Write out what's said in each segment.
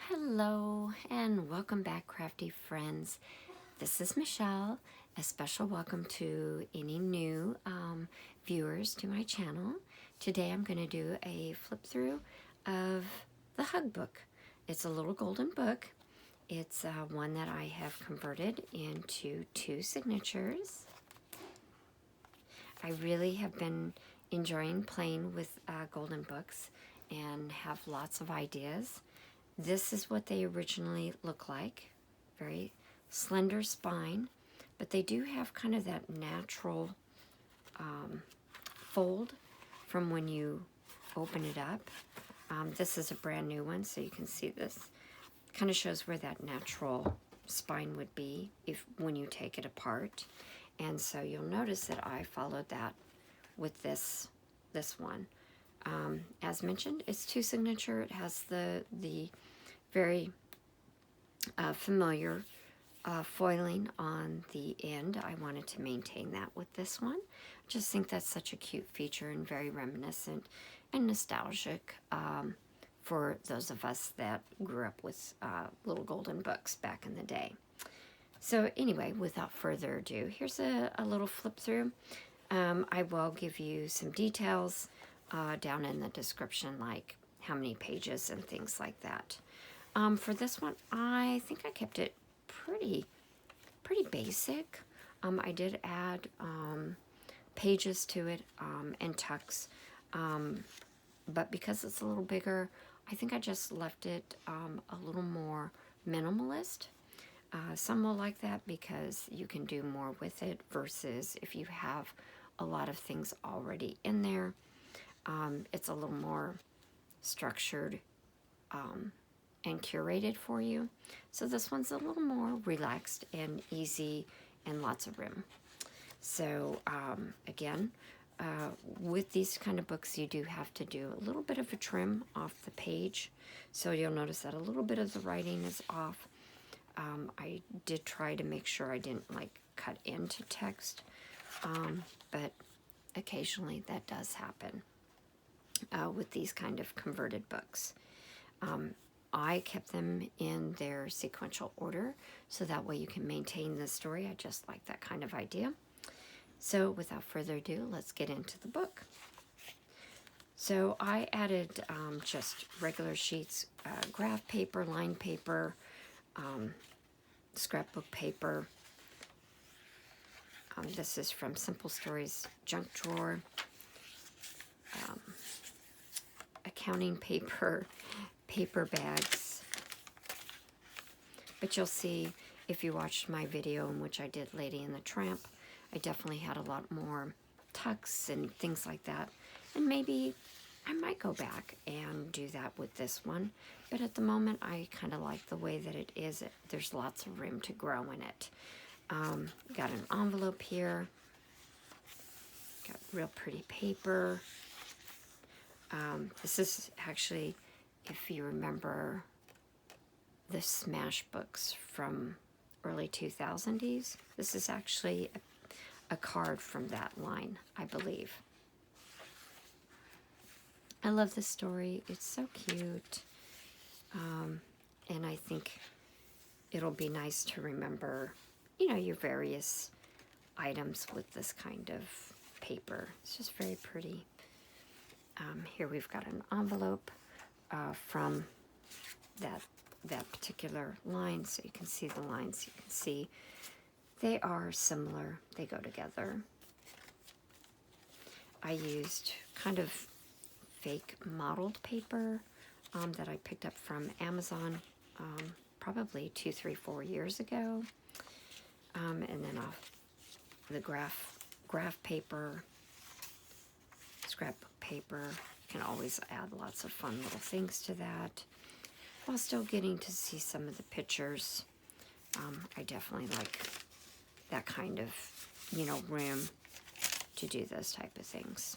Hello and welcome back, crafty friends. This is Michelle. A special welcome to any new viewers to my channel. Today I'm going to do a flip through of the Hug book. It's a little golden book. It's one that I have converted into 2 signatures. I really have been enjoying playing with golden books and have lots of ideas. This is what they originally look like. Very slender spine, but they do have kind of that natural fold from when you open it up. This is a brand new one, so you can see this. Kind of shows where that natural spine would be when you take it apart. And so you'll notice that I followed that with this one. As mentioned, it's 2 signature. It has the very familiar foiling on the end. I wanted to maintain that with this one. I just think that's such a cute feature and very reminiscent and nostalgic for those of us that grew up with little golden books back in the day. So anyway, without further ado, here's a little flip through. I will give you some details down in the description, like how many pages and things like that. For this one, I think I kept it pretty basic. I did add pages to it and tucks, but because it's a little bigger, I think I just left it a little more minimalist. Some will like that because you can do more with it versus if you have a lot of things already in there. It's a little more structured and curated for you. So this one's a little more relaxed and easy and lots of room. So again, with these kind of books, you do have to do a little bit of a trim off the page. So you'll notice that a little bit of the writing is off. I did try to make sure I didn't cut into text, but occasionally that does happen with these kind of converted books. I kept them in their sequential order, so that way you can maintain the story. I just like that kind of idea. So without further ado, let's get into the book. So I added just regular sheets, graph paper, line paper, scrapbook paper. This is from Simple Stories Junk Drawer. Accounting paper, paper bags. But you'll see if you watched my video in which I did Lady and the Tramp, I definitely had a lot more tucks and things like that. And maybe I might go back and do that with this one. But at the moment, I kind of like the way that it is. There's lots of room to grow in it. Got an envelope here. Got real pretty paper. This is actually, if you remember the Smash books from early 2000s, this is actually a card from that line, I believe. I love this story. It's so cute. And I think it'll be nice to remember, your various items with this kind of paper. It's just very pretty. Here we've got an envelope from that particular line, so you can see the lines. You can see they are similar. They go together. I used kind of fake modeled paper that I picked up from Amazon probably 2, 3, 4 years ago. And then the graph paper, scrapbook paper. You can always add lots of fun little things to that while still getting to see some of the pictures. I definitely like that kind of, room to do those type of things.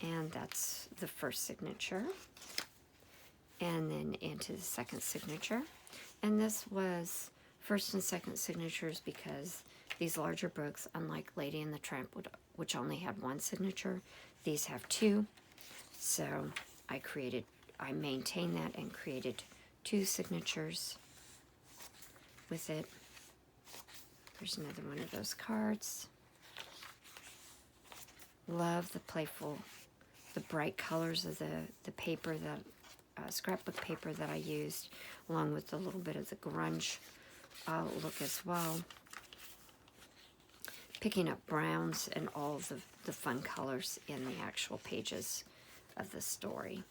And that's the first signature. And then into the second signature. And this was first and second signatures because these larger books, unlike Lady and the Tramp, would which only had one signature. These have two, so I maintained that and created two signatures with it. There's another one of those cards. Love the playful, the bright colors of the paper, that scrapbook paper that I used, along with a little bit of the grunge look as well. Picking up browns and all of the fun colors in the actual pages of the story.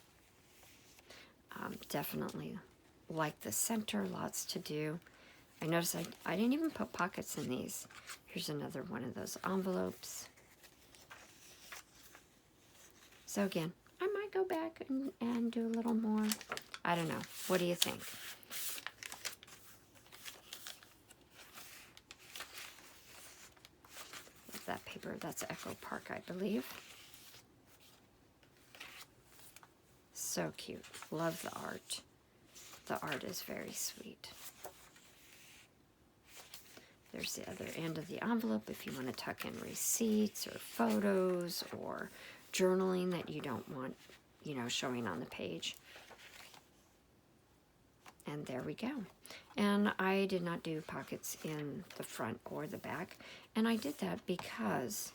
Definitely like the center, lots to do. I noticed I didn't even put pockets in these. Here's another one of those envelopes. So again, I might go back and do a little more. I don't know. What do you think? That paper, that's Echo Park, I believe. So cute. Love the art. The art is very sweet. There's the other end of the envelope if you want to tuck in receipts or photos or journaling that you don't want, showing on the page. And there we go. And I did not do pockets in the front or the back. And I did that because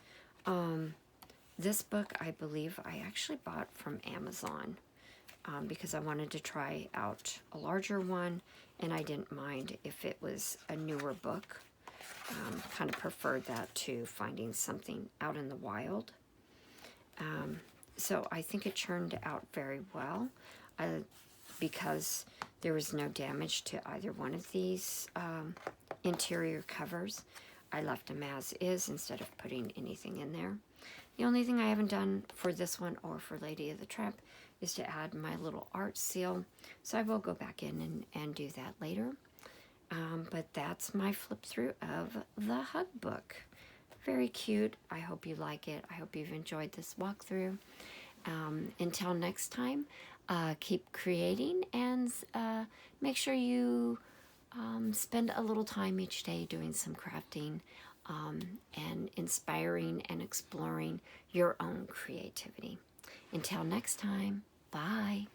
this book, I believe, I actually bought from Amazon because I wanted to try out a larger one, and I didn't mind if it was a newer book. Kind of preferred that to finding something out in the wild. So I think it turned out very well because there was no damage to either one of these interior covers. I left them as is instead of putting anything in there. The only thing I haven't done for this one or for Lady of the Tramp is to add my little art seal. So I will go back in and do that later. But that's my flip through of the Hug book. Very cute. I hope you like it. I hope you've enjoyed this walkthrough. Until next time, keep creating and make sure you spend a little time each day doing some crafting and inspiring and exploring your own creativity. Until next time, bye.